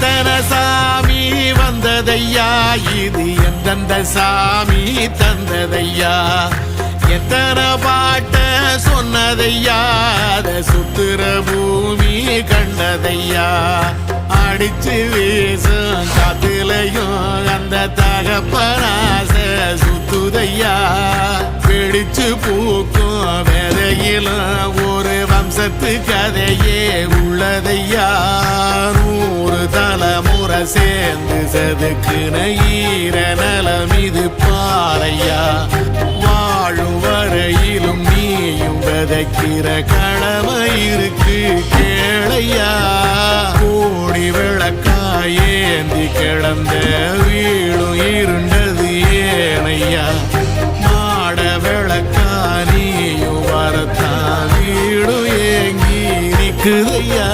எத்தனை சாமி வந்ததையா, இது எந்தெந்த சாமி தந்ததையா, எத்தனை பாட்ட சொன்னதையா, அத சுத்துற பூமி கண்டதையா, அடிச்சு வீசும் காத்துலையும் அந்த தகப்பனாச சுத்துதையா, பிடிச்சு பூக்கும் வேதையிலும் ஒரு வம்சத்து கதையே உள்ளதையா, 100 தலைமுறை சேர்ந்து செதுக்குன ஈர நலம் இது பாறையா, வாழும் வரையிலும் நீயும் விதைக்கிற கடமை இருக்கு கேளையா, கோடி விளக்காயேந்தி கிடந்த வீடும் இருண்டது ஏனையா, மாட விளக்கா நீயும் வரத்தான் வீடும் ஏங்கி நிற்குதையா.